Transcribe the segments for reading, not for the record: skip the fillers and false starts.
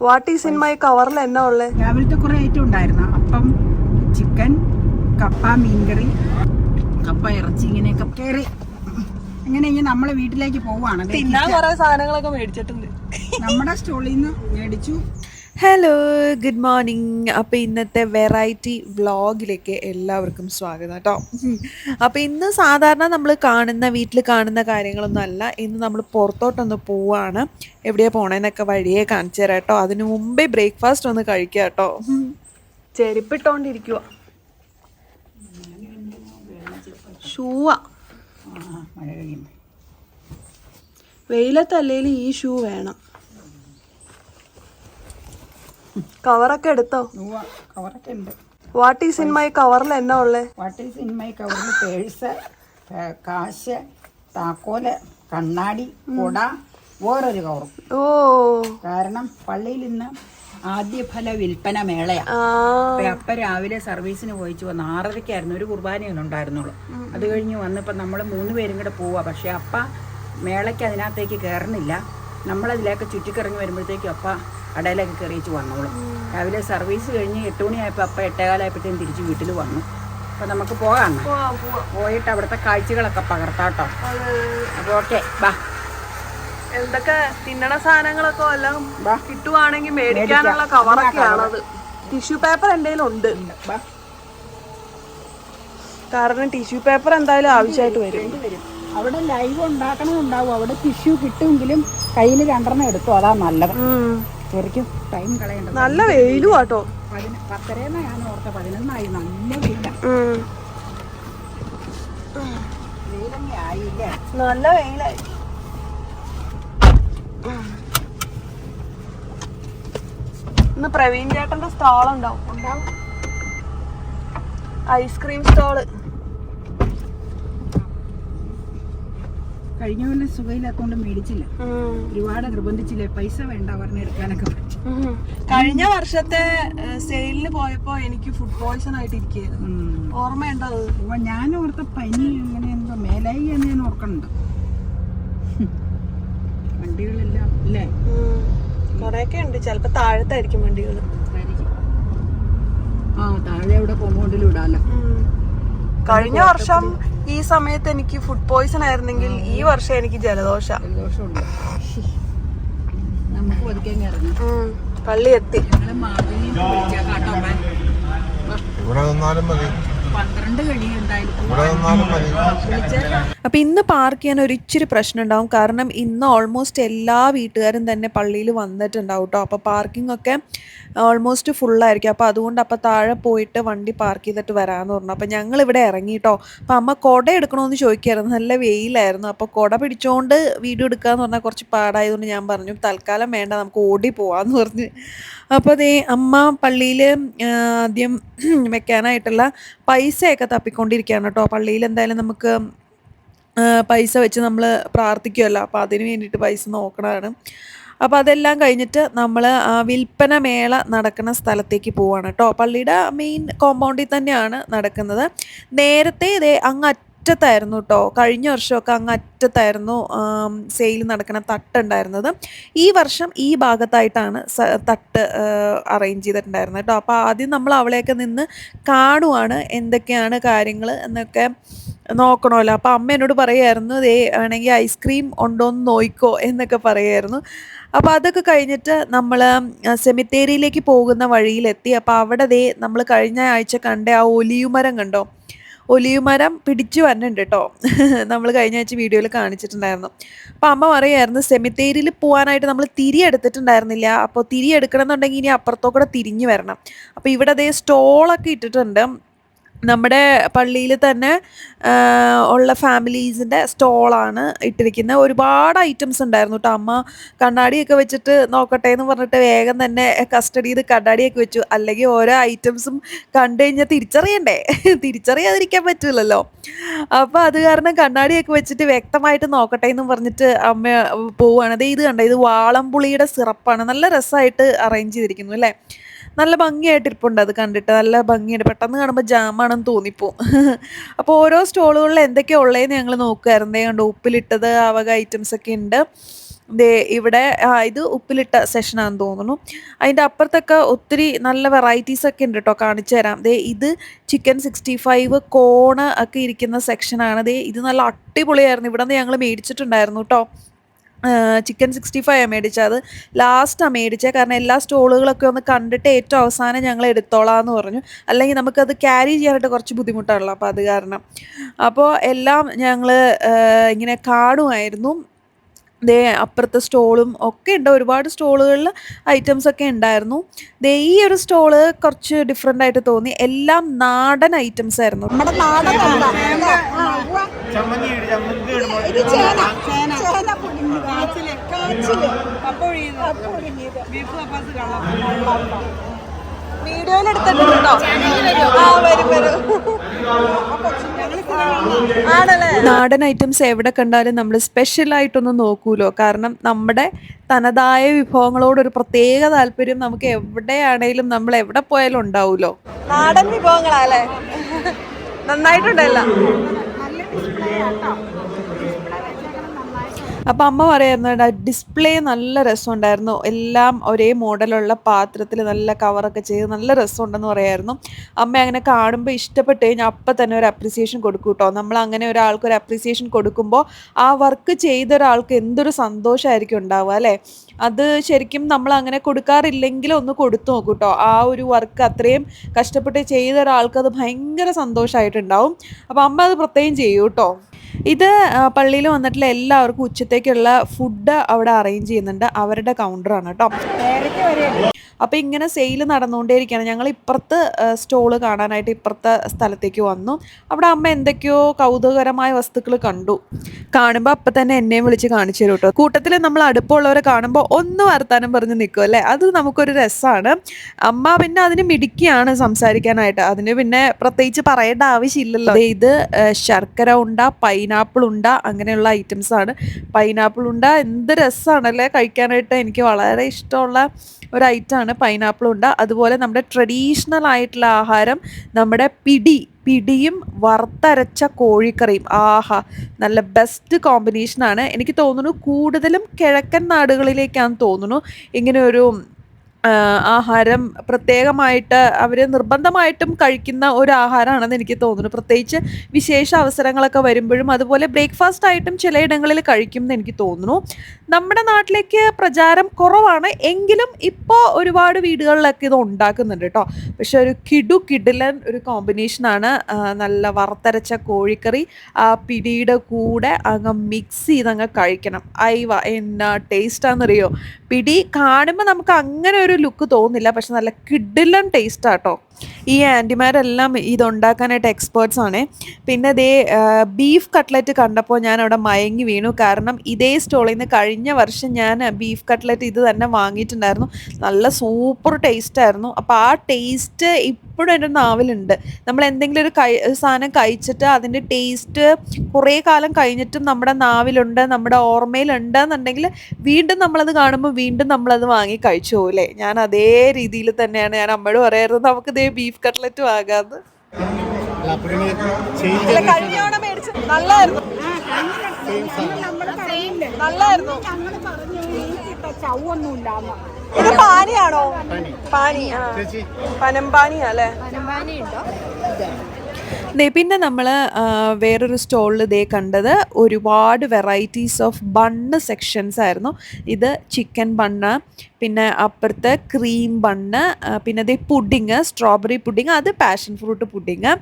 What is in my കവറിൽ എന്നാ ഉള്ളേ? രാവിലത്തെ കുറെ ഐറ്റം ഉണ്ടായിരുന്നു. അപ്പം, ചിക്കൻ, കപ്പ, മീൻകറി, കപ്പ ഇറച്ചി, ഇങ്ങനെയൊക്കെ കയറി. അങ്ങനെ ഇനി നമ്മള് വീട്ടിലേക്ക് പോവാണ്. തിന്നാൻ കുറെ സാധനങ്ങളൊക്കെ മേടിച്ചിട്ടുണ്ട്. നമ്മുടെ സ്റ്റോളിൽ നിന്ന് മേടിച്ചു. Hello, good morning. അപ്പോൾ ഇന്നത്തെ വെറൈറ്റി വ്ളോഗിലേക്ക് എല്ലാവർക്കും സ്വാഗതം കേട്ടോ. അപ്പോൾ ഇന്ന് സാധാരണ നമ്മൾ വീട്ടിൽ കാണുന്ന കാര്യങ്ങളൊന്നും അല്ല. ഇന്ന് നമ്മൾ പുറത്തോട്ടൊന്ന് പോവാണ്. എവിടെയാണ് പോണേന്നൊക്കെ വഴിയെ കാണിച്ചു തരാം കേട്ടോ. അതിന് മുമ്പേ ബ്രേക്ക്ഫാസ്റ്റ് ഒന്ന് കഴിക്കുക കേട്ടോ. ചെരുപ്പിട്ടോണ്ടിരിക്കുക. ഷൂവാ. മഴ കഴിയുന്നു. വെയിലത്തല്ലേലും ഈ ഷൂ വേണം. കവറൊക്കെ എടുത്തോ? കവറൊക്കെ ഉണ്ട്. വാട്ട് ഈസ് ഇൻ മൈ കവറിൽ എന്നാ ഉള്ളേ? വാട്ട് ഈസ് ഇൻ മൈ കവറിൽ പേഴ്സ്, കാശ്, താക്കോല്, കണ്ണാടി, കുട, വേറൊരു കവറും. ഓ, കാരണം പള്ളിയിൽ ഇന്ന് ആദ്യഫല വിൽപ്പന മേളയാ. അപ്പൊ രാവിലെ സർവീസിന് പോയിച്ചു വന്ന് 6:30 ഒരു കുർബാനയുണ്ടായിരുന്നുള്ളൂ. അത് കഴിഞ്ഞ് വന്നിപ്പോൾ നമ്മൾ 3 പേരും കൂടെ പോവാ. പക്ഷെ അപ്പ മേളയ്ക്ക് അതിനകത്തേക്ക് കയറുന്നില്ല. നമ്മളതിലേക്ക് ചുറ്റിക്കിറങ്ങി വരുമ്പോഴത്തേക്കും അപ്പ അടയിലൊക്കെ കയറിയിച്ച് വന്നോളും. രാവിലെ സർവീസ് കഴിഞ്ഞ് 8 മണിയായപ്പോൾ അപ്പ 8:15 തിരിച്ച് വീട്ടിൽ വന്നു. അപ്പം നമുക്ക് പോകാം. പോയിട്ട് അവിടുത്തെ കാഴ്ചകളൊക്കെ പകർത്താട്ടോ. അപ്പോൾ ഓക്കെ, ബാ. എന്തൊക്കെ തിന്നണ സാധനങ്ങളൊക്കെ എല്ലാം കിട്ടുവാണെങ്കിൽ മേടിക്കാനുള്ള കവറൊക്കെയാണത്. ടിഷ്യൂ പേപ്പർ എന്തെങ്കിലും ഉണ്ട്, കാരണം ടിഷ്യൂ പേപ്പർ എന്തായാലും ആവശ്യമായിട്ട് വരും. അവിടെ ലൈവ് ഉണ്ടാക്കണമുണ്ടാവും. അവിടെ ടിഷ്യൂ കിട്ടുമെങ്കിലും കയ്യിൽ 2 എടുത്തു. അതാ നല്ലത്. ശരിക്കും ടൈം കളയേണ്ടത്. നല്ല വെയിലും ആട്ടോ. 10:30 ഞാൻ ഓർത്ത 11 നല്ല വെയില. വെയിലങ്ങി ആയില്ലേ? നല്ല വെയിലായി. ഇന്ന് പ്രവീൺ ചേട്ടന്റെ സ്റ്റാൾ ഉണ്ടാവും. Ice cream stall. കഴിഞ്ഞ പോലെ സുഖയില്ലാത്തോണ്ട് മേടിച്ചില്ല. ഒരുപാട് നിർബന്ധിച്ചില്ലേ, പൈസ വേണ്ട പറഞ്ഞ് എടുക്കാനൊക്കെ പറ്റി. കഴിഞ്ഞ വർഷത്തെ സെയിലിന് പോയപ്പോ എനിക്ക് ഫുഡ് പോയ്സൺ ആയിട്ട് ഇരിക്കുകയായിരുന്നു. ഓർമ്മയുണ്ടോ? അപ്പൊ ഞാൻ ഓർത്ത പനി അങ്ങനെ എന്തോ മേലായി എന്ന് ഞാൻ ഓർക്കണുണ്ട്. വണ്ടികളെല്ലാം അല്ലേ? കൊറേയൊക്കെ ഉണ്ട്. ചിലപ്പോ താഴത്തായിരിക്കും വണ്ടികൾ. താഴെ എവിടെ കോമ്പൗണ്ടിലും ഇടാലോ. കഴിഞ്ഞ വർഷം ഈ സമയത്ത് എനിക്ക് ഫുഡ് പോയ്സൺ ആയിരുന്നെങ്കിൽ ഈ വർഷം എനിക്ക് ജലദോഷമുണ്ട്. നമുക്ക് പതുക്കെ ഇറങ്ങി പള്ളി എത്തി. 12 കഴിയുണ്ടായിരുന്നു. അപ്പം ഇന്ന് പാർക്ക് ചെയ്യാൻ ഒരിച്ചിരി പ്രശ്നം ഉണ്ടാവും. കാരണം ഇന്ന് ഓൾമോസ്റ്റ് എല്ലാ വീട്ടുകാരും തന്നെ പള്ളിയിൽ വന്നിട്ടുണ്ടാവും കേട്ടോ. അപ്പോൾ പാർക്കിംഗ് ഒക്കെ ഓൾമോസ്റ്റ് ഫുള്ളായിരിക്കും. അപ്പോൾ അതുകൊണ്ട് അപ്പോൾ താഴെ പോയിട്ട് വണ്ടി പാർക്ക് ചെയ്തിട്ട് വരാമെന്ന് പറഞ്ഞു. അപ്പോൾ ഞങ്ങൾ ഇവിടെ ഇറങ്ങി കേട്ടോ. അപ്പോൾ അമ്മ കുട എടുക്കണമെന്ന് ചോദിക്കുമായിരുന്നു. നല്ല വെയിലായിരുന്നു. അപ്പോൾ കുട പിടിച്ചുകൊണ്ട് വീഡിയോ എടുക്കാമെന്ന് പറഞ്ഞാൽ കുറച്ച് പാടായതുകൊണ്ട് ഞാൻ പറഞ്ഞു തൽക്കാലം വേണ്ട, നമുക്ക് ഓടി പോവാമെന്ന് പറഞ്ഞ്. അപ്പോൾ അതേ അമ്മ പള്ളിയിൽ ആദ്യം വെക്കാനായിട്ടുള്ള പൈസയൊക്കെ തപ്പിക്കൊണ്ടിരിക്കുകയാണ് കേട്ടോ. പള്ളിയിൽ എന്തായാലും നമുക്ക് പൈസ വെച്ച് നമ്മൾ പ്രാർത്ഥിക്കുമല്ലോ. അപ്പോൾ അതിന് വേണ്ടിയിട്ട് പൈസ നോക്കണതാണ്. അപ്പോൾ അതെല്ലാം കഴിഞ്ഞിട്ട് നമ്മൾ വിൽപ്പന മേള നടക്കുന്ന സ്ഥലത്തേക്ക് പോവാണ് കേട്ടോ. പള്ളിയുടെ മെയിൻ കോമ്പൗണ്ടിൽ തന്നെയാണ് നടക്കുന്നത്. നേരത്തെ ഇതേ അറ്റത്തായിരുന്നു കേട്ടോ. കഴിഞ്ഞ വർഷമൊക്കെ അറ്റത്തായിരുന്നു സെയിൽ നടക്കുന്ന തട്ടുണ്ടായിരുന്നത്. ഈ വർഷം ഈ ഭാഗത്തായിട്ടാണ് തട്ട് അറേഞ്ച് ചെയ്തിട്ടുണ്ടായിരുന്നത് കേട്ടോ. അപ്പോൾ ആദ്യം നമ്മൾ അവിടെയൊക്കെ നിന്ന് കാണുവാണ് എന്തൊക്കെയാണ് കാര്യങ്ങൾ എന്നൊക്കെ നോക്കണമല്ലോ. അപ്പോൾ അമ്മ എന്നോട് പറയുമായിരുന്നു ആണെങ്കിൽ ഐസ്ക്രീം ഉണ്ടോയെന്ന് നോക്കിക്കോ എന്നൊക്കെ പറയുമായിരുന്നു. അപ്പോൾ അതൊക്കെ കഴിഞ്ഞിട്ട് നമ്മൾ സെമിത്തേരിയിലേക്ക് പോകുന്ന വഴിയിലെത്തി. അപ്പോൾ അവിടെ നമ്മൾ കഴിഞ്ഞ ആഴ്ച കണ്ട ആ ഒലിവ് മരം കണ്ടോ? ഒലിവ് മരം പിടിച്ചു വന്നിട്ടുണ്ട് കേട്ടോ. നമ്മൾ കഴിഞ്ഞ ആഴ്ച വീഡിയോയിൽ കാണിച്ചിട്ടുണ്ടായിരുന്നു. അപ്പോൾ അമ്മ പറയുമായിരുന്നു സെമിത്തേരിയിൽ പോകാനായിട്ട് നമ്മൾ തിരി എടുത്തിട്ടുണ്ടായിരുന്നില്ല. അപ്പോൾ തിരി എടുക്കണം എന്നുണ്ടെങ്കിൽ ഇനി അപ്പുറത്തോടെ തിരിഞ്ഞു വരണം. അപ്പോൾ ഇവിടെ സ്റ്റോളൊക്കെ ഇട്ടിട്ടുണ്ട്. നമ്മുടെ പള്ളിയിൽ തന്നെ ഉള്ള ഫാമിലീസിൻ്റെ സ്റ്റോളാണ് ഇട്ടിരിക്കുന്നത്. ഒരുപാട് ഐറ്റംസ് ഉണ്ടായിരുന്നു കേട്ടോ. അമ്മ കണ്ണാടിയൊക്കെ വെച്ചിട്ട് നോക്കട്ടെ എന്ന് പറഞ്ഞിട്ട് വേഗം തന്നെ കസ്റ്റഡി ചെയ്ത് കണ്ണാടിയൊക്കെ വെച്ചു. അല്ലെങ്കിൽ ഓരോ ഐറ്റംസും കണ്ടു കഴിഞ്ഞാൽ തിരിച്ചറിയാതിരിക്കാൻ പറ്റില്ലല്ലോ. അപ്പോൾ അത് കാരണം കണ്ണാടിയൊക്കെ വെച്ചിട്ട് വ്യക്തമായിട്ട് നോക്കട്ടെ എന്ന് പറഞ്ഞിട്ട് അമ്മ പോവുകയാണ്. ഇത് കണ്ടോ, ഇത് വാളംപുളിയുടെ സിറപ്പാണ്. നല്ല രസമായിട്ട് അറേഞ്ച് ചെയ്തിരിക്കുന്നു അല്ലേ? നല്ല ഭംഗിയായിട്ട് ഇരിപ്പുണ്ട്. അത് കണ്ടിട്ട് നല്ല ഭംഗിയുണ്ട്. പെട്ടെന്ന് കാണുമ്പോൾ ജാമാണെന്ന് തോന്നിപ്പോവും. അപ്പോൾ ഓരോ സ്റ്റോളുകളിൽ എന്തൊക്കെയാണ് ഉള്ളതെന്ന് ഞങ്ങൾ നോക്കുമായിരുന്നേ. കണ്ടോ, ഉപ്പിലിട്ടത് ആ വക ഐറ്റംസൊക്കെ ഉണ്ട്. ദേ ഇവിടെ ഇത് ഉപ്പിലിട്ട സെഷനാണെന്ന് തോന്നുന്നു. അതിൻ്റെ അപ്പുറത്തൊക്കെ ഒത്തിരി നല്ല വെറൈറ്റീസ് ഒക്കെ ഉണ്ട് കേട്ടോ, കാണിച്ചു തരാം. ദേ ഇത് ചിക്കൻ 65 കോണ് ഒക്കെ ഇരിക്കുന്ന സെക്ഷനാണ്. ദേ ഇത് നല്ല അടിപൊളിയായിരുന്നു. ഇവിടെ നിന്ന് ഞങ്ങൾ മേടിച്ചിട്ടുണ്ടായിരുന്നു കേട്ടോ. ചിക്കൻ 65 മേടിച്ചത്, ലാസ്റ്റാണ് മേടിച്ചത്. കാരണം എല്ലാ സ്റ്റോളുകളൊക്കെ ഒന്ന് കണ്ടിട്ട് ഏറ്റവും അവസാനം ഞങ്ങൾ എടുത്തോളാം എന്ന് പറഞ്ഞു. അല്ലെങ്കിൽ നമുക്കത് ക്യാരി ചെയ്യാനായിട്ട് കുറച്ച് ബുദ്ധിമുട്ടാണല്ലോ, അപ്പോൾ അത് കാരണം. അപ്പോൾ എല്ലാം ഞങ്ങൾ ഇങ്ങനെ കാണുമായിരുന്നു. ദേ അപ്പുറത്തെ സ്റ്റോളും ഒക്കെ ഉണ്ട്, ഒരുപാട് സ്റ്റോളുകളിൽ ഐറ്റംസ് ഒക്കെ ഉണ്ടായിരുന്നു. ദേ ഈ ഒരു സ്റ്റോള് കുറച്ച് ഡിഫറെൻ്റ് ആയിട്ട് തോന്നി. എല്ലാം നാടൻ ഐറ്റംസ് ആയിരുന്നു. വീഡിയോയിൽ എടുത്തിട്ടുണ്ടോ? നാടൻ ഐറ്റംസ് എവിടെ കണ്ടാലും നമ്മൾ സ്പെഷ്യലായിട്ടൊന്നും നോക്കൂലോ. കാരണം നമ്മുടെ തനതായ വിഭവങ്ങളോടൊരു പ്രത്യേക താല്പര്യം നമുക്ക് എവിടെയാണേലും നമ്മൾ എവിടെ പോയാലും ഉണ്ടാവുമല്ലോ. നാടൻ വിഭവങ്ങളല്ലേ, നന്നായിട്ടുണ്ടല്ല. അപ്പം അമ്മ പറയുന്നത് ഡിസ്പ്ലേ നല്ല രസമുണ്ടായിരുന്നു. എല്ലാം ഒരേ മോഡലുള്ള പാത്രത്തിൽ നല്ല കവറൊക്കെ ചെയ്ത് നല്ല രസമുണ്ടെന്ന് പറയായിരുന്നു. അമ്മ അങ്ങനെ കാണുമ്പോൾ ഇഷ്ടപ്പെട്ട് കഴിഞ്ഞാൽ അപ്പം തന്നെ ഒരു അപ്രിസിയേഷൻ കൊടുക്കും കേട്ടോ. നമ്മൾ അങ്ങനെ ഒരാൾക്ക് ഒരു അപ്രിസിയേഷൻ കൊടുക്കുമ്പോൾ ആ വർക്ക് ചെയ്ത ഒരാൾക്ക് എന്തൊരു സന്തോഷമായിരിക്കും ഉണ്ടാവുക അല്ലേ. അത് ശരിക്കും നമ്മൾ അങ്ങനെ കൊടുക്കാറില്ലെങ്കിലും ഒന്ന് കൊടുത്തു നോക്കും കേട്ടോ. ആ ഒരു വർക്ക് അത്രയും കഷ്ടപ്പെട്ട് ചെയ്ത ഒരാൾക്ക് അത് ഭയങ്കര സന്തോഷമായിട്ടുണ്ടാവും. അപ്പോൾ അമ്മ അത് പ്രത്യേകം ചെയ്യും കേട്ടോ. ഇത് പള്ളിയിൽ വന്നിട്ടുള്ള എല്ലാവർക്കും ഉച്ചത്തേക്കുള്ള ഫുഡ് അവിടെ അറേഞ്ച് ചെയ്യുന്നുണ്ട്. അവരുടെ കൗണ്ടറാണ് കേട്ടോ. അപ്പോൾ ഇങ്ങനെ സെയിൽ നടന്നുകൊണ്ടേയിരിക്കുകയാണ്. ഞങ്ങൾ ഇപ്പുറത്ത് സ്റ്റോള് കാണാനായിട്ട് ഇപ്പുറത്തെ സ്ഥലത്തേക്ക് വന്നു. അവിടെ അമ്മ എന്തൊക്കെയോ കൗതുകകരമായ വസ്തുക്കൾ കണ്ടു. കാണുമ്പോൾ അപ്പം തന്നെ എന്നെയും വിളിച്ച് കാണിച്ചു തരും കേട്ടോ. കൂട്ടത്തിൽ നമ്മൾ അടുപ്പമുള്ളവരെ കാണുമ്പോൾ ഒന്ന് വർത്താനം പറഞ്ഞ് നിൽക്കും അല്ലേ, അത് നമുക്കൊരു രസമാണ്. അമ്മ പിന്നെ അതിന് മിടുക്കിയാണ് സംസാരിക്കാനായിട്ട്. അതിന് പിന്നെ പ്രത്യേകിച്ച് പറയേണ്ട ആവശ്യമില്ലല്ലോ. ഇത് ശർക്കര ഉണ്ട, പൈനാപ്പിൾ ഉണ്ട, അങ്ങനെയുള്ള ഐറ്റംസാണ്. പൈനാപ്പിൾ ഉണ്ട എന്ത് രസമാണല്ലേ കഴിക്കാനായിട്ട്. എനിക്ക് വളരെ ഇഷ്ടമുള്ള ഒരു ഐറ്റമാണ് പൈനാപ്പിൾ ഉണ്ട. അതുപോലെ നമ്മുടെ ട്രഡീഷണൽ ആയിട്ടുള്ള ആഹാരം നമ്മുടെ പിടിയും വറുത്തരച്ച കോഴിക്കറിയും. ആഹാ, നല്ല ബെസ്റ്റ് കോമ്പിനേഷനാണ്. എനിക്ക് തോന്നുന്നു കൂടുതലും കിഴക്കൻ നാടുകളിലേക്കാണെന്ന് തോന്നുന്നു ഇങ്ങനെ ഒരു ആഹാരം പ്രത്യേകമായിട്ട് അവർ നിർബന്ധമായിട്ടും കഴിക്കുന്ന ഒരു ആഹാരമാണെന്ന് എനിക്ക് തോന്നുന്നു. പ്രത്യേകിച്ച് വിശേഷ അവസരങ്ങളൊക്കെ വരുമ്പോഴും അതുപോലെ ബ്രേക്ക്ഫാസ്റ്റ് ആയിട്ടും ചിലയിടങ്ങളിൽ കഴിക്കും എന്ന് എനിക്ക് തോന്നുന്നു. നമ്മുടെ നാട്ടിലേക്ക് പ്രചാരം കുറവാണ്, എങ്കിലും ഇപ്പോൾ ഒരുപാട് വീടുകളിലൊക്കെ ഇത് ഉണ്ടാക്കുന്നുണ്ട് കേട്ടോ. പക്ഷെ ഒരു കിടിലൻ ഒരു കോമ്പിനേഷനാണ്. നല്ല വറുത്തരച്ച കോഴിക്കറി ആ പിടിയുടെ കൂടെ അങ്ങ് മിക്സ് ചെയ്തങ്ങ് കഴിക്കണം. അയവ എന്നാ ടേസ്റ്റാണെന്നറിയോ. പിടി കാണുമ്പോൾ നമുക്ക് അങ്ങനെ ഒരു ലുക്ക് തോന്നില്ല, പക്ഷെ നല്ല കിടിലൻ ടേസ്റ്റാട്ടോ. ഈ ആൻറ്റിമാരെല്ലാം ഇതുണ്ടാക്കാനായിട്ട് എക്സ്പേർട്സ് ആണ്. പിന്നെ ദേ ബീഫ് കട്ട്ലറ്റ് കണ്ടപ്പോൾ ഞാൻ അവിടെ മയങ്ങി വീണു. കാരണം ഇതേ സ്റ്റോളിൽ നിന്ന് കഴിഞ്ഞ വർഷം ഞാൻ ബീഫ് കട്ട്ലറ്റ് ഇത് തന്നെ വാങ്ങിയിട്ടുണ്ടായിരുന്നു. നല്ല സൂപ്പർ ടേസ്റ്റായിരുന്നു. അപ്പോൾ ആ ടേസ്റ്റ് ഇപ്പോഴും എൻ്റെ നാവിലുണ്ട്. നമ്മൾ എന്തെങ്കിലും ഒരു സാധനം കഴിച്ചിട്ട് അതിൻ്റെ ടേസ്റ്റ് കുറേ കാലം കഴിഞ്ഞിട്ടും നമ്മുടെ നാവിലുണ്ട്, നമ്മുടെ ഓർമ്മയിലുണ്ട് എന്നുണ്ടെങ്കിൽ വീണ്ടും നമ്മളത് കാണുമ്പോൾ വീണ്ടും നമ്മളത് വാങ്ങി കഴിച്ചു പോകില്ലേ. ഞാൻ അതേ രീതിയിൽ തന്നെയാണ് ഞാൻ അമ്മയോട് പറയാറുള്ളത്, നമുക്ക് ഇതേ ബീഫ് കട്ട്ലറ്റ് വാങ്ങാന്ന്. കഴിഞ്ഞോണം മേടിച്ചു നല്ലായിരുന്നു. ഇത് പാനിയാണോ? പാനി, പനമ്പാനിയാ അല്ലേ? പിന്നെ നമ്മൾ വേറൊരു സ്റ്റോളിൽ ഇതേ കണ്ടത് ഒരുപാട് വെറൈറ്റീസ് ഓഫ് ബണ്ണ് സെക്ഷൻസ് ആയിരുന്നു. ഇത് ചിക്കൻ ബണ്ണ്, പിന്നെ അപ്പുറത്ത് ക്രീം ബണ്ണ്, പിന്നെ അതേ പുഡിങ്, സ്ട്രോബെറി പുഡിങ്, അത് പാഷൻ ഫ്രൂട്ട് പുഡിങ്.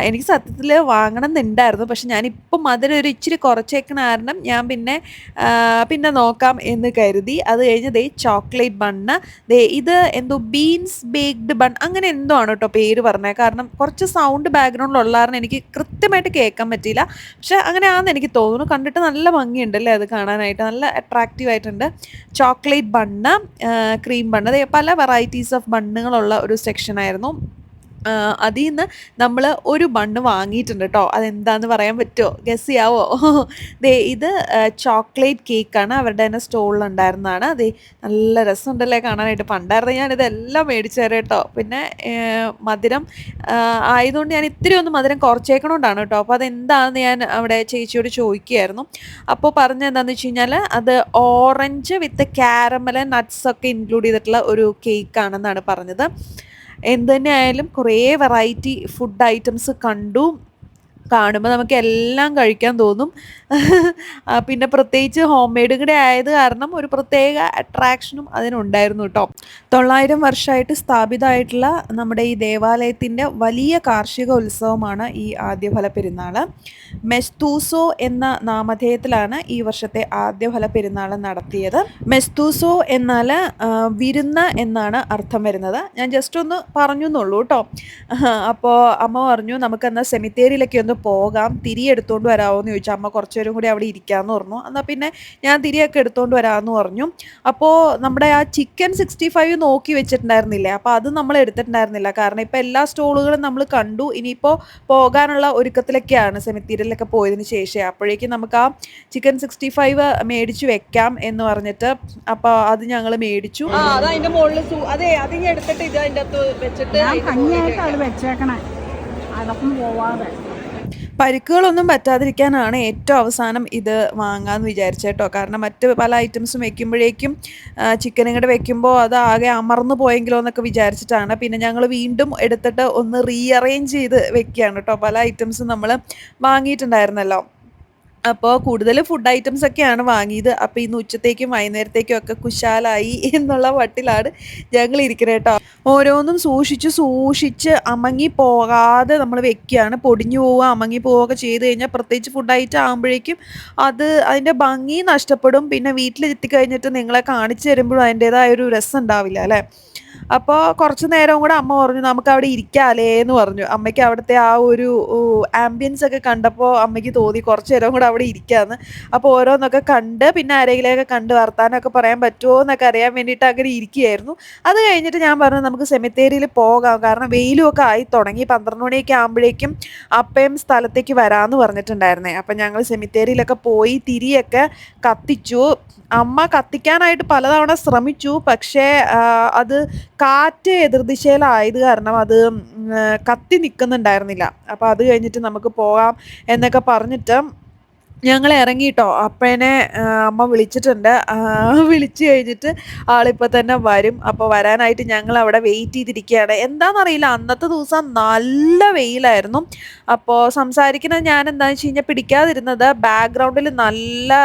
എനിക്ക് സത്യത്തിൽ വാങ്ങണം എന്നുണ്ടായിരുന്നു, പക്ഷെ ഞാനിപ്പം അതിലൊരു ഇച്ചിരി കുറച്ചേക്കണ കാരണം ഞാൻ പിന്നെ നോക്കാം എന്ന് കരുതി. അത് കഴിഞ്ഞ് ദേ ചോക്ലേറ്റ് ബണ്ണ്, ഇത് എന്തോ ബീൻസ് ബേക്ക്ഡ് ബൺ അങ്ങനെ എന്തോ ആണ് കേട്ടോ പേര് പറഞ്ഞത്. കാരണം കുറച്ച് സൗണ്ട് ബാക്ക്ഗ്രൗണ്ടിലുള്ള കാരണം എനിക്ക് കൃത്യമായിട്ട് കേൾക്കാൻ പറ്റിയില്ല. പക്ഷെ അങ്ങനെയാണെന്ന് എനിക്ക് തോന്നുന്നു. കണ്ടിട്ട് നല്ല ഭംഗിയുണ്ടല്ലേ അത് കാണാനായിട്ട്, നല്ല അട്രാക്റ്റീവ് ആയിട്ടുണ്ട്. ചോക്ലേറ്റ് ബണ്ണ്, ക്രീം ബണ്ണ്, പല വെറൈറ്റീസ് ഓഫ് ബണ്ണുകളുള്ള ഒരു സെക്ഷനായിരുന്നു. അതിൽ നിന്ന് നമ്മൾ ഒരു ബണ്ണ് വാങ്ങിയിട്ടുണ്ട് കേട്ടോ. അതെന്താന്ന് പറയാൻ പറ്റുമോ? ഗസ് ചെയ്യാവോ? ദേ ഇത് ചോക്ലേറ്റ് കേക്കാണ്. അവരുടെ തന്നെ സ്റ്റോളിലുണ്ടായിരുന്നതാണ്. അതെ നല്ല രസമുണ്ടല്ലേ കാണാനായിട്ട്. പണ്ടായിരുന്നു ഞാനിതെല്ലാം മേടിച്ചു തരാം കേട്ടോ. പിന്നെ മധുരം ആയതുകൊണ്ട് ഞാൻ ഇത്തിരി ഒന്ന് മധുരം കുറച്ചേക്കണോണ്ടാണ് കേട്ടോ. അപ്പോൾ അതെന്താണെന്ന് ഞാൻ അവിടെ ചേച്ചിയോട് ചോദിക്കുകയായിരുന്നു. അപ്പോൾ പറഞ്ഞത് എന്താണെന്ന് വെച്ച് കഴിഞ്ഞാൽ അത് ഓറഞ്ച് വിത്ത് കാരമൽ നട്ട്സൊക്കെ ഇൻക്ലൂഡ് ചെയ്തിട്ടുള്ള ഒരു കേക്കാണെന്നാണ് പറഞ്ഞത്. എന്ത് തന്നെ ആയാലും കുറേ വെറൈറ്റി ഫുഡ് ഐറ്റംസ് കാണുമ്പോൾ നമുക്ക് എല്ലാം കഴിക്കാൻ തോന്നും. പിന്നെ പ്രത്യേകിച്ച് ഹോം മെയ്ഡും കൂടെ ആയത് കാരണം ഒരു പ്രത്യേക അട്രാക്ഷനും അതിനുണ്ടായിരുന്നു കേട്ടോ. 900 വർഷമായിട്ട് സ്ഥാപിതമായിട്ടുള്ള നമ്മുടെ ഈ ദേവാലയത്തിൻ്റെ വലിയ കാർഷിക ഉത്സവമാണ് ഈ ആദ്യഫല പെരുന്നാൾ. മെസ്തൂസോ എന്ന നാമധേയത്തിലാണ് ഈ വർഷത്തെ ആദ്യഫല പെരുന്നാൾ നടത്തിയത്. മെസ്തൂസോ എന്നാൽ വിരുന്ന് എന്നാണ് അർത്ഥം വരുന്നത്. ഞാൻ ജസ്റ്റ് ഒന്ന് പറഞ്ഞു എന്നുള്ളൂ കേട്ടോ. അപ്പോൾ അമ്മ പറഞ്ഞു നമുക്കെന്നാൽ സെമിത്തേരിയിലൊക്കെ ഒന്ന് പോകാം, തിരി എടുത്തുകൊണ്ട് വരാമോ എന്ന് ചോദിച്ചു. അമ്മ കുറച്ചു നേരം കൂടി അവിടെ ഇരിക്കാമെന്ന് പറഞ്ഞു. എന്നാൽ പിന്നെ ഞാൻ തിരിയൊക്കെ എടുത്തുകൊണ്ട് വരാമെന്ന് പറഞ്ഞു. അപ്പോൾ നമ്മുടെ ആ ചിക്കൻ 65 നോക്കി വെച്ചിട്ടുണ്ടായിരുന്നില്ലേ, അപ്പോൾ അത് നമ്മൾ എടുത്തിട്ടുണ്ടായിരുന്നില്ല. കാരണം ഇപ്പോൾ എല്ലാ സ്റ്റോളുകളും നമ്മൾ കണ്ടു. ഇനിയിപ്പോൾ പോകാനുള്ള ഒരുക്കത്തിലൊക്കെയാണ് സെമിത്തേരിയിലൊക്കെ പോയതിന് ശേഷം. അപ്പോഴേക്കും നമുക്ക് ആ ചിക്കൻ 65 മേടിച്ചു വെക്കാം എന്ന് പറഞ്ഞിട്ട് അപ്പോൾ അത് ഞങ്ങൾ മേടിച്ചു. അതിൻ്റെ മുകളിൽ അതെ അത് ഞാൻ എടുത്തിട്ട് ഇത് അതിൻ്റെ അകത്ത് വെച്ചിട്ട് അത് വെച്ചേക്കണേ, അതൊന്നും പോവാതെ. പരിക്കുകളൊന്നും പറ്റാതിരിക്കാനാണ് ഏറ്റവും അവസാനം ഇത് വാങ്ങാമെന്ന് വിചാരിച്ചേട്ടോ. കാരണം മറ്റ് പല ഐറ്റംസും വെക്കുമ്പോഴേക്കും ചിക്കനും കൂടെ വെക്കുമ്പോൾ അത് ആകെ അമർന്നു പോയെങ്കിലോ എന്നൊക്കെ വിചാരിച്ചിട്ടാണ്. പിന്നെ ഞങ്ങൾ വീണ്ടും എടുത്തിട്ട് ഒന്ന് റീഅറേഞ്ച് ചെയ്ത് വെക്കുകയാണ് കേട്ടോ. പല ഐറ്റംസും നമ്മൾ വാങ്ങിയിട്ടുണ്ടായിരുന്നല്ലോ. അപ്പോൾ കൂടുതൽ ഫുഡ് ഐറ്റംസ് ഒക്കെയാണ് വാങ്ങിയത്. അപ്പോൾ ഇന്ന് ഉച്ചത്തേക്കും വൈകുന്നേരത്തേക്കും ഒക്കെ കുശാലായി എന്നുള്ള വട്ടിലാണ് ഞങ്ങൾ ഇരിക്കുന്നത് കേട്ടോ. ഓരോന്നും സൂക്ഷിച്ച് അമങ്ങി പോകാതെ നമ്മൾ വെക്കുകയാണ്. പൊടിഞ്ഞു പോവുക അമങ്ങി പോവുക ചെയ്ത് കഴിഞ്ഞാൽ പ്രത്യേകിച്ച് ഫുഡ് ഐറ്റം ആകുമ്പോഴേക്കും അതിൻ്റെ ഭംഗി നഷ്ടപ്പെടും. പിന്നെ വീട്ടിലെത്തിക്കഴിഞ്ഞിട്ട് നിങ്ങളെ കാണിച്ചു തരുമ്പോഴും അതിൻ്റേതായ ഒരു രസം ഉണ്ടാവില്ല അല്ലേ. അപ്പോൾ കുറച്ച് നേരം കൂടെ അമ്മ പറഞ്ഞു നമുക്ക് അവിടെ ഇരിക്കാമല്ലേ എന്ന് പറഞ്ഞു. അമ്മയ്ക്ക് അവിടുത്തെ ആ ഒരു ആംബിയൻസ് ഒക്കെ കണ്ടപ്പോൾ അമ്മയ്ക്ക് തോന്നി കുറച്ച് നേരം കൂടെ അവിടെ ഇരിക്കാമെന്ന്. അപ്പോൾ ഓരോന്നൊക്കെ കണ്ട് പിന്നെ ആരെങ്കിലുമൊക്കെ കണ്ട് വർത്താനമൊക്കെ പറയാൻ പറ്റുമോ എന്നൊക്കെ അറിയാൻ വേണ്ടിയിട്ട് അങ്ങനെ ഇരിക്കുകയായിരുന്നു. അത് കഴിഞ്ഞിട്ട് ഞാൻ പറഞ്ഞു നമുക്ക് സെമിത്തേരിയിൽ പോകാം, കാരണം വെയിലും ഒക്കെ ആയി തുടങ്ങി. 12 മണിയൊക്കെ ആകുമ്പോഴേക്കും അപ്പയും സ്ഥലത്തേക്ക് വരാമെന്ന് പറഞ്ഞിട്ടുണ്ടായിരുന്നേ. അപ്പം ഞങ്ങൾ സെമിത്തേരിയിലൊക്കെ പോയി തിരിയൊക്കെ കത്തിച്ചു. അമ്മ കത്തിക്കാനായിട്ട് പലതവണ ശ്രമിച്ചു, പക്ഷേ അത് കാറ്റ് എതിർദിശയിലായത് കാരണം അത് കത്തി നിൽക്കുന്നുണ്ടായിരുന്നില്ല. അപ്പോൾ അത് കഴിഞ്ഞിട്ട് നമുക്ക് പോകാം എന്നൊക്കെ പറഞ്ഞിട്ട് ഞങ്ങൾ ഇറങ്ങിയിട്ടോ. അപ്പനെ അമ്മ വിളിച്ചിട്ടുണ്ട്. വിളിച്ചു കഴിഞ്ഞിട്ട് ആളിപ്പോൾ തന്നെ വരും. അപ്പോൾ വരാനായിട്ട് ഞങ്ങൾ അവിടെ വെയിറ്റ് ചെയ്തിരിക്കുകയാണ്. എന്താണെന്നറിയില്ല, അന്നത്തെ ദിവസം നല്ല വെയിലായിരുന്നു. അപ്പോൾ സംസാരിക്കുന്നത് ഞാൻ എന്താണെന്ന് വെച്ച് കഴിഞ്ഞാൽ പിടിക്കാതിരുന്നത് ബാക്ക്ഗ്രൗണ്ടിൽ നല്ല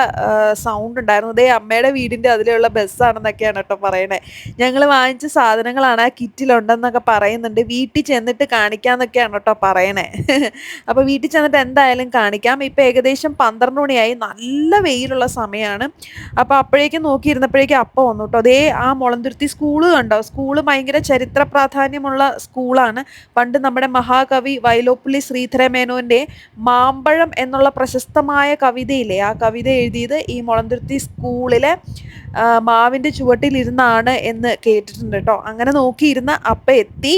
സൗണ്ട് ഉണ്ടായിരുന്നു. അതേ അമ്മയുടെ വീടിൻ്റെ അതിലുള്ള ബസ്സാണെന്നൊക്കെയാണ് കേട്ടോ പറയണേ. ഞങ്ങൾ വാങ്ങിച്ച സാധനങ്ങളാണ് ആ കിറ്റിലുണ്ടെന്നൊക്കെ പറയുന്നുണ്ട്. വീട്ടിൽ ചെന്നിട്ട് കാണിക്കാമെന്നൊക്കെയാണ് കേട്ടോ പറയണേ. അപ്പോൾ വീട്ടിൽ ചെന്നിട്ട് എന്തായാലും കാണിക്കാം. ഇപ്പോൾ ഏകദേശം 12 മണിയായി, നല്ല വെയിലുള്ള സമയമാണ്. അപ്പോൾ അപ്പോഴേക്കും നോക്കിയിരുന്നപ്പോഴേക്കും അപ്പം വന്നു കേട്ടോ. അതേ ആ മുളന്തുരുത്തി സ്കൂള് കണ്ടോ. സ്കൂള് ഭയങ്കര ചരിത്ര പ്രാധാന്യമുള്ള സ്കൂളാണ്. പണ്ട് നമ്മുടെ മഹാകവി വൈലോപ്പിള്ളി ശ്രീധരമേനോൻ്റെ മാമ്പഴം എന്നുള്ള പ്രശസ്തമായ കവിതയില്ലേ, ആ കവിത എഴുതിയത് ഈ മുളന്തുരുത്തി സ്കൂളിലെ മാവിൻ്റെ ചുവട്ടിലിരുന്നാണ് എന്ന് കേട്ടിട്ടുണ്ട് കേട്ടോ. അങ്ങനെ നോക്കിയിരുന്ന അപ്പം എത്തി.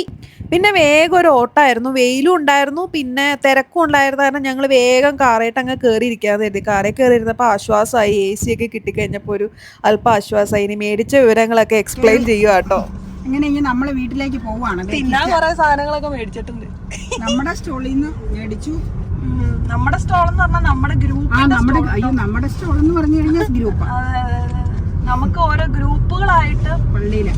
പിന്നെ വേഗം ഒരു ഓട്ടമായിരുന്നു. വെയിലും ഉണ്ടായിരുന്നു, പിന്നെ തിരക്കും ഉണ്ടായിരുന്നു. കാരണം ഞങ്ങൾ വേഗം കാറായിട്ട് അങ്ങ് കയറിയിരിക്കാതെ കരുതി. കാറിൽ കയറിയിരുന്നപ്പോൾ ആശ്വാസമായി. AC ഒക്കെ കിട്ടിക്കഴിഞ്ഞപ്പോൾ ഒരു അല്പം ആശ്വാസമായി. ഇനി മേടിച്ച വിവരങ്ങളൊക്കെ എക്സ്പ്ലെയിൻ ചെയ്യുക കേട്ടോ. അങ്ങനെ ഇനി നമ്മള് വീട്ടിലേക്ക് പോവാണ്. തിന്നാൻ കുറെ സാധനങ്ങളൊക്കെ മേടിച്ചിട്ടുണ്ട്. നമ്മുടെ സ്റ്റോളിൽ നിന്ന് മേടിച്ചു. നമ്മുടെ സ്റ്റോൾ എന്ന് പറഞ്ഞാൽ നമ്മുടെ ഗ്രൂപ്പ്. നമ്മുടെ സ്റ്റോൾ എന്ന് പറഞ്ഞു കഴിഞ്ഞാൽ ഗ്രൂപ്പ്. നമുക്ക് ഓരോ ഗ്രൂപ്പുകളായിട്ട്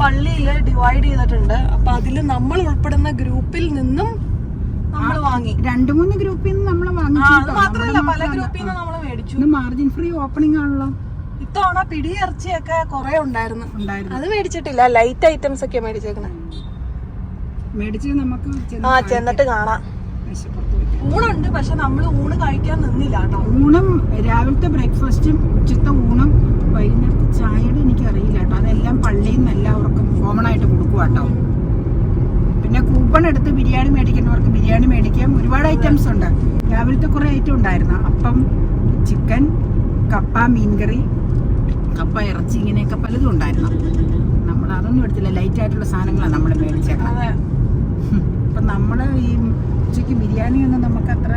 പള്ളിയില് ഡിവൈഡ് ചെയ്തിട്ടുണ്ട്. അപ്പൊ അതില് നമ്മൾ ഉൾപ്പെടുന്ന ഗ്രൂപ്പിൽ നിന്നും നമ്മൾ വാങ്ങി. 2-3 ഗ്രൂപ്പിൽ നിന്ന് നമ്മൾ വാങ്ങി. അത് മാത്രമല്ല പല ഗ്രൂപ്പിൽ നിന്ന് നമ്മൾ മേടിച്ചു. മാർജിൻ ഫ്രീ ഓപ്പണിംഗ് ആണല്ലോ. ഇത്തവണ പിടിയിറച്ചിയൊക്കെ കുറെ ഉണ്ടായിരുന്നു. അത് മേടിച്ചിട്ടില്ല. ലൈറ്റ് ഐറ്റംസ് ഒക്കെ മേടിച്ചേക്കണേ. മേടിച്ച് നമുക്ക് ചെന്നിട്ട് കാണാം. ഊണുണ്ട്, പക്ഷെ നമ്മൾ ഊണ് കഴിക്കാൻ നിന്നില്ല കേട്ടോ. ഊണും രാവിലത്തെ ബ്രേക്ക്ഫാസ്റ്റും ഉച്ചത്തെ ഊണും വൈകുന്നേരത്തെ ചായയുടെ എനിക്കറിയില്ല കേട്ടോ. അതെല്ലാം പള്ളിയിൽ നിന്ന് എല്ലാവർക്കും കോമൺ ആയിട്ട് കൊടുക്കുക കേട്ടോ. പിന്നെ കൂപ്പൺ എടുത്ത് ബിരിയാണി മേടിക്കുന്നവർക്ക് ബിരിയാണി മേടിക്കാം. ഒരുപാട് ഐറ്റംസ് ഉണ്ട്. രാവിലത്തെ കുറേ ഐറ്റം ഉണ്ടായിരുന്നു. അപ്പം, ചിക്കൻ, കപ്പ, മീൻകറി, കപ്പ ഇറച്ചി, ഇങ്ങനെയൊക്കെ പലതും ഉണ്ടായിരുന്നു. നമ്മൾ അതൊന്നും എടുത്തില്ല. ലൈറ്റ് ആയിട്ടുള്ള സാധനങ്ങളാണ് നമ്മൾ മേടിച്ചേക്കുന്നത്. അപ്പം നമ്മൾ ഈ ഉച്ചയ്ക്ക് ബിരിയാണിയൊന്നും നമുക്ക് അത്ര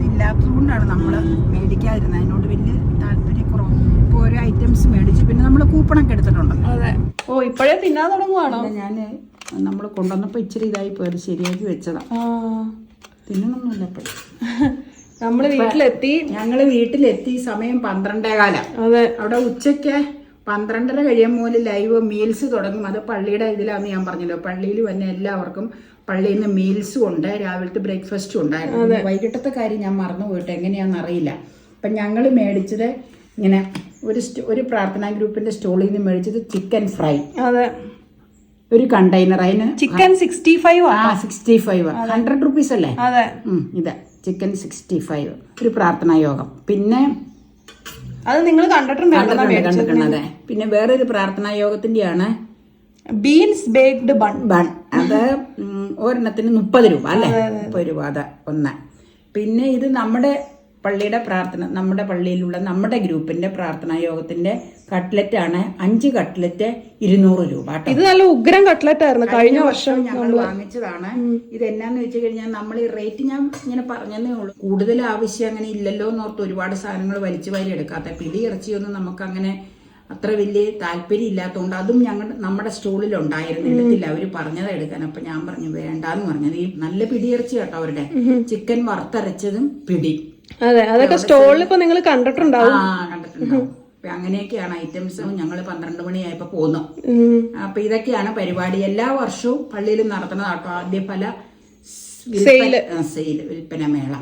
ഇതില്ലാത്തത് കൊണ്ടാണ് നമ്മൾ മേടിക്കാതിരുന്നത്. അതിനോട് വലിയ താല്പര്യക്കുറവ്. ഇപ്പോൾ ഓരോ ഐറ്റംസ് മേടിച്ചു. പിന്നെ നമ്മൾ കൂപ്പണൊക്കെ എടുത്തിട്ടുണ്ട്. അതെ. ഓ ഇപ്പോഴേ തിന്നാൻ തുടങ്ങുവാണോ? ഞാൻ നമ്മൾ കൊണ്ടുവന്നപ്പോൾ ഇച്ചിരി ഇതായി പോയത് ശരിയാക്കി വെച്ചതാണ്. തിന്നണമൊന്നുമില്ല എപ്പോഴും. നമ്മള് വീട്ടിലെത്തി. ഞങ്ങള് വീട്ടിലെത്തി സമയം 12:15. അതെ. അവിടെ ഉച്ചയ്ക്ക് 12:30 കഴിയുമ്പോൾ ലൈവ് മീൽസ് തുടങ്ങും. അത് പള്ളിയുടെ ഇതിലാന്ന് ഞാൻ പറഞ്ഞല്ലോ. പള്ളിയിൽ വന്ന എല്ലാവർക്കും പള്ളിയിൽ നിന്ന് മീൽസും ഉണ്ട്, രാവിലത്തെ ബ്രേക്ക്ഫാസ്റ്റും ഉണ്ടായിരുന്നു. വൈകിട്ടത്തെ കാര്യം ഞാൻ മറന്നുപോയിട്ട് എങ്ങനെയാണെന്ന് അറിയില്ല. അപ്പം ഞങ്ങൾ മേടിച്ചത് ഇങ്ങനെ ഒരു പ്രാർത്ഥനാ ഗ്രൂപ്പിന്റെ സ്റ്റോളിൽ നിന്ന് മേടിച്ചത് ചിക്കൻ ഫ്രൈ. അതെ. ഒരു കണ്ടെയ്നർ. അതിന് ചിക്കൻ 65. 65 100 rupees അല്ലേ? അതെ. ഇത് ചിക്കൻ 65 ഒരു പ്രാർത്ഥനാ യോഗം. പിന്നെ അത് നിങ്ങൾ കണ്ടിട്ടുണ്ട്. അതെ. പിന്നെ വേറൊരു പ്രാർത്ഥനാ യോഗത്തിന്റെയാണ് ബീൻസ് ബേക്ക്ഡ് ബൺ. അത് ഒരെണ്ണത്തിന് 30 രൂപ അല്ലേ? 30 രൂപ അത് ഒന്ന്. പിന്നെ ഇത് നമ്മുടെ പള്ളിയുടെ പ്രാർത്ഥന, നമ്മുടെ പള്ളിയിലുള്ള നമ്മുടെ ഗ്രൂപ്പിന്റെ പ്രാർത്ഥനാ യോഗത്തിന്റെ കട്ട്ലറ്റ് ആണ്. 5 കട്ട്ലറ്റ് 200 രൂപ. ഇത് നല്ല ഉഗ്രം കട്ട്ലറ്റ് ആയിരുന്നു. കഴിഞ്ഞ വർഷം ഞങ്ങൾ വാങ്ങിച്ചതാണ്. ഇത് എന്നാന്ന് വെച്ച് കഴിഞ്ഞാൽ നമ്മൾ ഈ റേറ്റ് ഞാൻ ഇങ്ങനെ പറഞ്ഞതേ ഉള്ളൂ. കൂടുതൽ ആവശ്യം അങ്ങനെ ഇല്ലല്ലോ എന്നോർത്ത് ഒരുപാട് സാധനങ്ങൾ വലിച്ചു വാരി എടുക്കാത്ത. പിടി ഇറച്ചിയൊന്നും നമുക്ക് അങ്ങനെ അത്ര വലിയ താല്പര്യം ഇല്ലാത്തതുകൊണ്ട് അതും നമ്മുടെ സ്റ്റോളിൽ ഉണ്ടായിരുന്നു. എടുത്തില്ല, അവര് പറഞ്ഞത് എടുക്കാൻ. അപ്പൊ ഞാൻ പറഞ്ഞു വേണ്ടാന്ന് പറഞ്ഞത്. ഈ നല്ല പിടിയിറച്ചി കേട്ടോ അവരുടെ. ചിക്കൻ വറുത്തരച്ചതും പിടി. അതെ, അതൊക്കെ സ്റ്റോളിൽ ഇപ്പൊ നിങ്ങൾ കണ്ടിട്ടുണ്ടാവും. കണ്ടിട്ടുണ്ടാവും. അങ്ങനെയൊക്കെയാണ് ഐറ്റംസ്. ഞങ്ങൾ 12 മണിയായപ്പോ പോന്നു. അപ്പൊ ഇതൊക്കെയാണ് പരിപാടി. എല്ലാ വർഷവും പള്ളിയിൽ നടത്തുന്നത് കേട്ടോ. ആദ്യഫല സെയിൽ വിൽപ്പന മേള.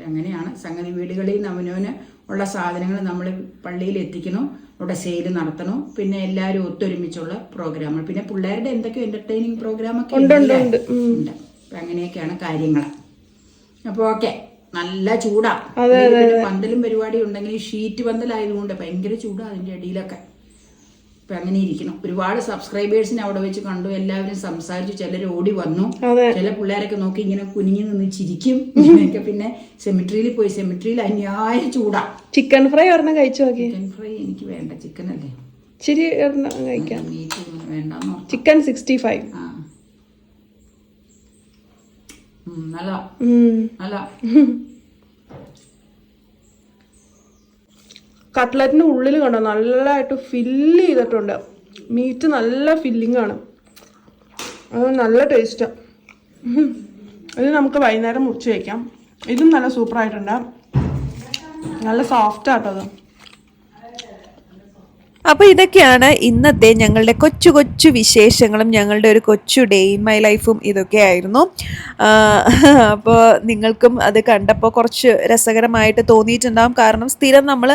അങ്ങനെയാണ് സംഗതി. വീടുകളിൽ നിന്ന് അവനവന് ഉള്ള സാധനങ്ങൾ നമ്മൾ പള്ളിയിൽ എത്തിക്കുന്നു, അവിടെ സെയിൽ നടത്തണം. പിന്നെ എല്ലാവരും ഒത്തൊരുമിച്ചുള്ള പ്രോഗ്രാമുകൾ. പിന്നെ പിള്ളേരുടെ എന്തൊക്കെയോ എന്റർടൈനിങ് പ്രോഗ്രാമൊക്കെ ഉണ്ട്. അങ്ങനെയൊക്കെയാണ് കാര്യങ്ങൾ. അപ്പൊ ഓക്കെ. നല്ല ചൂടാ. പന്തലും പരിപാടി ഉണ്ടെങ്കിൽ ഷീറ്റ് പന്തലായതുകൊണ്ട് ഭയങ്കര ചൂടാ അതിന്റെ അടിയിലൊക്കെ. ഇപ്പൊ അങ്ങനെ ഇരിക്കണം. ഒരുപാട് സബ്സ്ക്രൈബേഴ്സിനെ അവിടെ വെച്ച് കണ്ടു. എല്ലാവരും സംസാരിച്ചു. ചിലർ ഓടി വന്നു. ചില പിള്ളേരൊക്കെ നോക്കി ഇങ്ങനെ കുനിഞ്ഞു നിന്ന് ചിരിക്കും. ഇങ്ങനെയൊക്കെ. പിന്നെ സെമിട്രിയിൽ പോയി. സെമിട്രിയിൽ അന്യായ ചൂടാ. ചിക്കൻ ഫ്രൈ ഒരെണ്ണം കഴിച്ചു നോക്കി. ചിക്കൻ ഫ്രൈ എനിക്ക് വേണ്ട. ചിക്കൻ അല്ലേ ഇച്ചിരി കഴിക്കാം. മീറ്റ് വേണ്ടെന്നോ. ചിക്കൻ 65. നല്ല നല്ല. കട്ട്ലറ്റിന്റെ ഉള്ളിൽ കണ്ടോ നല്ലതായിട്ട് ഫില്ല് ചെയ്തിട്ടുണ്ട്. മീറ്റ് നല്ല ഫില്ലിംഗ് ആണ്. അത് നല്ല ടേസ്റ്റാ. ഇത് നമുക്ക് വൈകുന്നേരം മുറിച്ച് കഴിക്കാം. ഇതും നല്ല സൂപ്പറായിട്ടുണ്ട്. നല്ല സോഫ്റ്റ് ആട്ടോ അത്. അപ്പോൾ ഇതൊക്കെയാണ് ഇന്നത്തെ ഞങ്ങളുടെ കൊച്ചു കൊച്ചു വിശേഷങ്ങളും ഞങ്ങളുടെ ഒരു കൊച്ചു ഡേ ഇൻ മൈ ലൈഫും ഇതൊക്കെ ആയിരുന്നു. അപ്പോൾ നിങ്ങൾക്കും അത് കണ്ടപ്പോൾ കുറച്ച് രസകരമായിട്ട് തോന്നിയിട്ടുണ്ടാകും. കാരണം സ്ഥിരം നമ്മൾ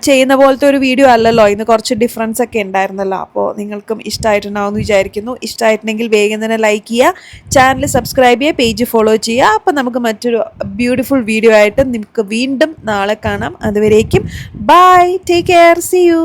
ചെയ്യുന്ന പോലത്തെ ഒരു വീഡിയോ അല്ലല്ലോ. ഇന്ന് കുറച്ച് ഡിഫറൻസ് ഒക്കെ ഉണ്ടായിരുന്നല്ലോ. അപ്പോൾ നിങ്ങൾക്കും ഇഷ്ടമായിട്ടുണ്ടാവും എന്ന് വിചാരിക്കുന്നു. ഇഷ്ടമായിട്ടുണ്ടെങ്കിൽ വേഗം തന്നെ ലൈക്ക് ചെയ്യുക, ചാനൽ സബ്സ്ക്രൈബ് ചെയ്യുക, പേജ് ഫോളോ ചെയ്യുക. അപ്പോൾ നമുക്ക് മറ്റൊരു ബ്യൂട്ടിഫുൾ വീഡിയോ ആയിട്ട് നമുക്ക് വീണ്ടും നാളെ കാണാം. അതുവരേക്കും bye, take care, see U.